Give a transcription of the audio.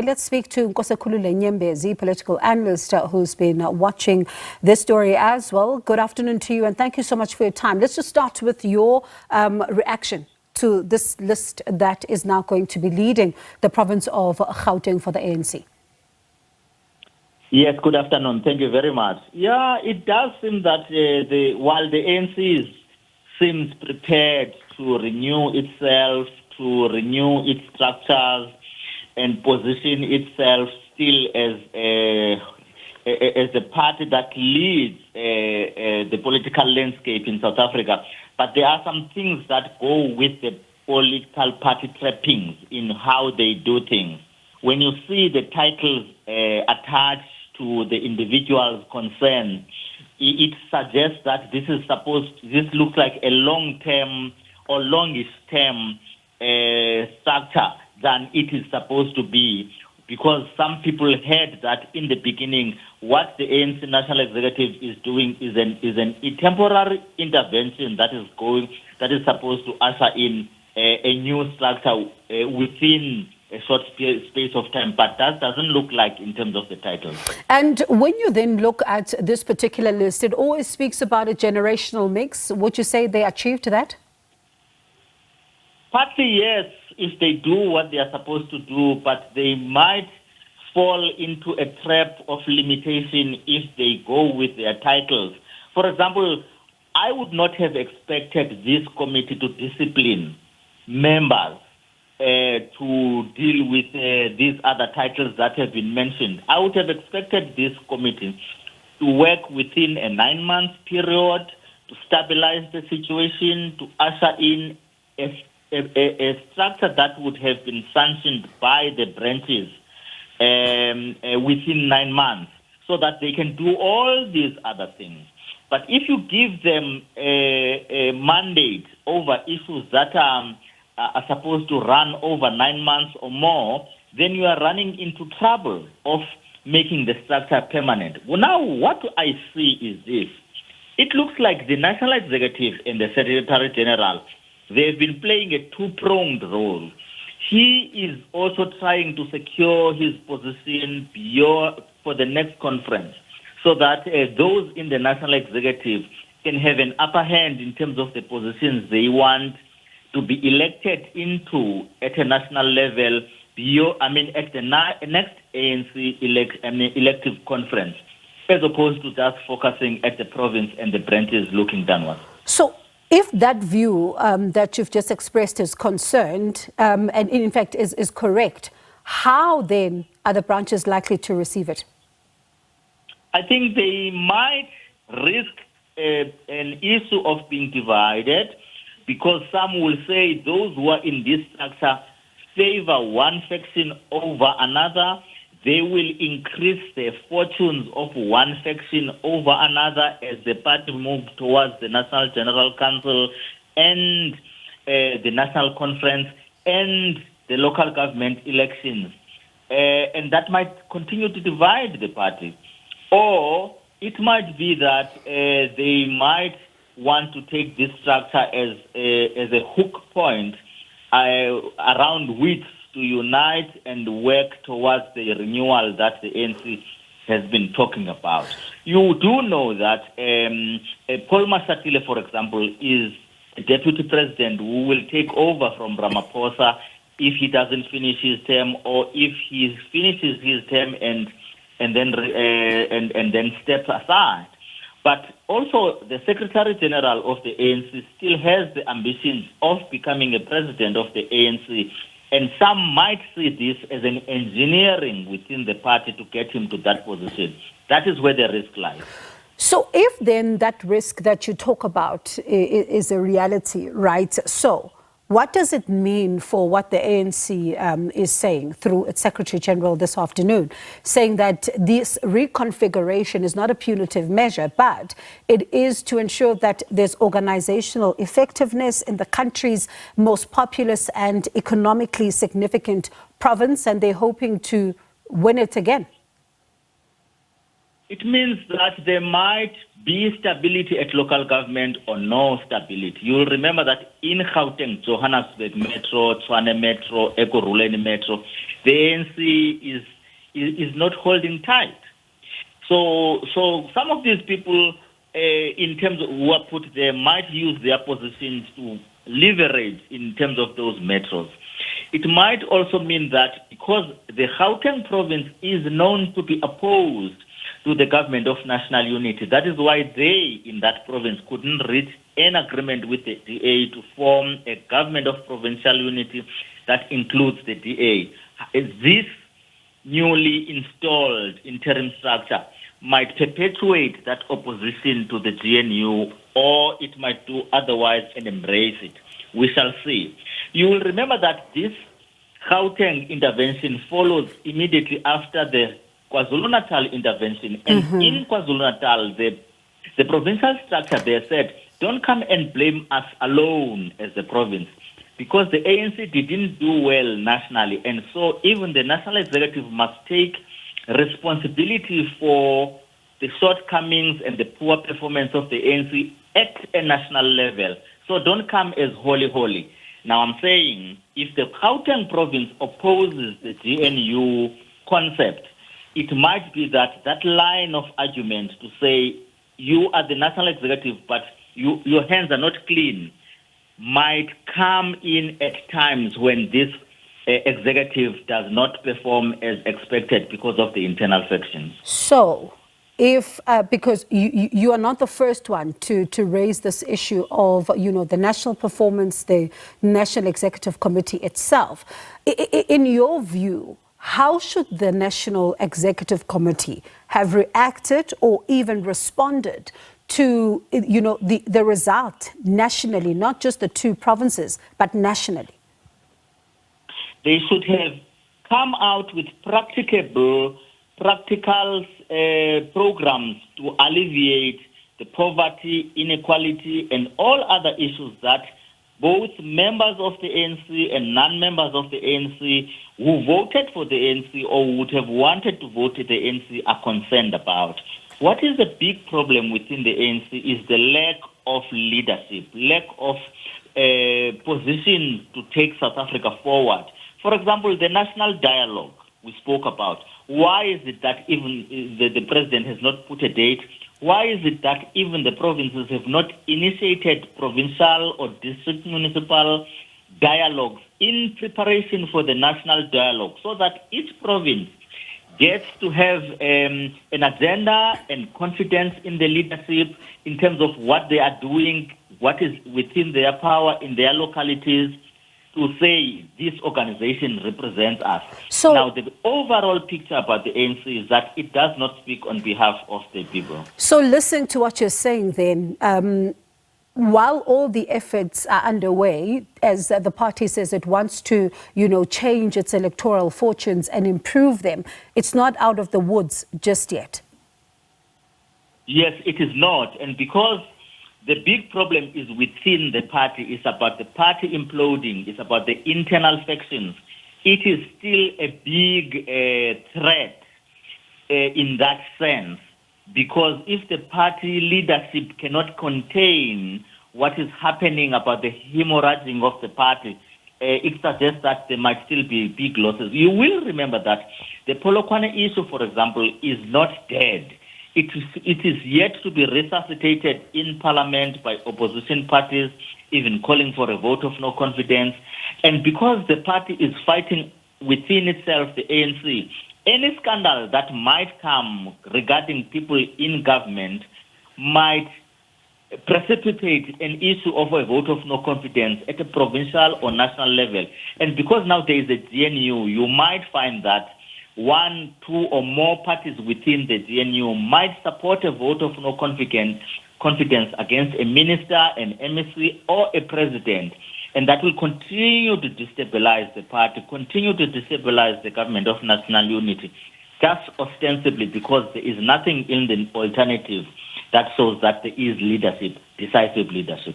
Let's speak to Nkosikhulule Nyembezi, political analyst who's been watching this story as well. Good afternoon to you and thank you so much for your time. Let's just start with your reaction to this list that is now going to be leading the province of Gauteng for the ANC. Yes, good afternoon. Thank you very much. Yeah, it does seem that while the ANC seems prepared to renew itself, to renew its structures, and position itself still as a party that leads the political landscape in South Africa. But there are some things that go with the political party trappings in how they do things. When you see the titles attached to the individuals concerned, it suggests that this looks like a long-term or longish-term structure than it is supposed to be, because some people heard that in the beginning what the ANC National Executive is doing is a temporary intervention that is supposed to usher in a new structure within a short space of time, but that doesn't look like in terms of the title. And when you then look at this particular list, it always speaks about a generational mix. Would you say they achieved that? Partly, yes, if they do what they are supposed to do, but they might fall into a trap of limitation if they go with their titles. For example, I would not have expected this committee to discipline members to deal with these other titles that have been mentioned. I would have expected this committee to work within a 9-month period to stabilize the situation, to usher in a structure that would have been sanctioned by the branches within 9 months, so that they can do all these other things. But if you give them a mandate over issues that are supposed to run over 9 months or more, then you are running into trouble of making the structure permanent. Well, now what I see is this. It looks like the National Executive and the Secretary General, they've been playing a two-pronged role. He is also trying to secure his position for the next conference, so that those in the National Executive can have an upper hand in terms of the positions they want to be elected into at a national level, at the next ANC elective conference, as opposed to just focusing at the province and the branches looking downwards. So, if that view that you've just expressed is concerned, and in fact is correct, how then are the branches likely to receive it? I think they might risk an issue of being divided, because some will say those who are in this structure favor one faction over another. They will increase the fortunes of one faction over another as the party moves towards the National General Council and the National Conference and the local government elections. And that might continue to divide the party. Or it might be that they might want to take this structure as a hook point around which to unite and work towards the renewal that the ANC has been talking about. You do know that Paul Mashatile, for example, is a deputy president who will take over from Ramaphosa if he doesn't finish his term, or if he finishes his term and then steps aside. But also the Secretary General of the ANC still has the ambitions of becoming a president of the ANC. And some might see this as an engineering within the party to get him to that position. That is where the risk lies. So if then that risk that you talk about is a reality, right? So what does it mean for what the ANC is saying through its Secretary General this afternoon, saying that this reconfiguration is not a punitive measure, but it is to ensure that there's organizational effectiveness in the country's most populous and economically significant province, and they're hoping to win it again? It means that there might be stability at local government or no stability. You'll remember that in Gauteng, Johannesburg Metro, Tshwane Metro, Ekurhuleni Metro, the ANC is not holding tight. So some of these people, in terms of who are put there, might use their positions to leverage in terms of those metros. It might also mean that because the Gauteng province is known to be opposed to the government of national unity, that is why they in that province couldn't reach an agreement with the DA to form a government of provincial unity that includes the DA. This newly installed interim structure might perpetuate that opposition to the GNU, or it might do otherwise and embrace it. We shall see. You will remember that this Gauteng intervention follows immediately after the KwaZulu-Natal intervention. And in KwaZulu-Natal, the provincial structure there said, don't come and blame us alone as the province, because the ANC didn't do well nationally. And so even the national executive must take responsibility for the shortcomings and the poor performance of the ANC at a national level. So don't come as holy. Now I'm saying, if the Gauteng province opposes the GNU concept, it might be that line of argument to say you are the national executive, but your hands are not clean, might come in at times when this executive does not perform as expected because of the internal factions. So, if because you are not the first one to raise this issue of the national performance, the National Executive Committee itself, in your view, how should the National Executive Committee have reacted or even responded to the result nationally, not just the two provinces, but nationally? They should have come out with practical programs to alleviate the poverty, inequality, and all other issues that both members of the ANC and non-members of the ANC who voted for the ANC or would have wanted to vote for the ANC are concerned about. What is the big problem within the ANC is the lack of leadership, lack of position to take South Africa forward. For example, the national dialogue we spoke about. Why is it that even the president has not put a date? Why is it that even the provinces have not initiated provincial or district municipal dialogues in preparation for the national dialogue, so that each province gets to have an agenda and confidence in the leadership in terms of what they are doing, what is within their power in their localities, to say this organization represents us. So now the overall picture about the ANC is that it does not speak on behalf of the people. So listening to what you're saying then, while all the efforts are underway, as the party says it wants to, change its electoral fortunes and improve them, it's not out of the woods just yet. Yes, it is not. And because the big problem is within the party, it's about the party imploding, it's about the internal factions. It is still a big threat in that sense, because if the party leadership cannot contain what is happening about the hemorrhaging of the party, it suggests that there might still be big losses. You will remember that the Polokwane issue, for example, is not dead. It is yet to be resuscitated in Parliament by opposition parties, even calling for a vote of no confidence. And because the party is fighting within itself, the ANC, any scandal that might come regarding people in government might precipitate an issue of a vote of no confidence at a provincial or national level. And because now there is a GNU, you might find that one, two, or more parties within the GNU might support a vote of no confidence against a minister, an MSc, or a president. And that will continue to destabilize the party, continue to destabilize the government of national unity, just ostensibly because there is nothing in the alternative that shows that there is leadership, decisive leadership.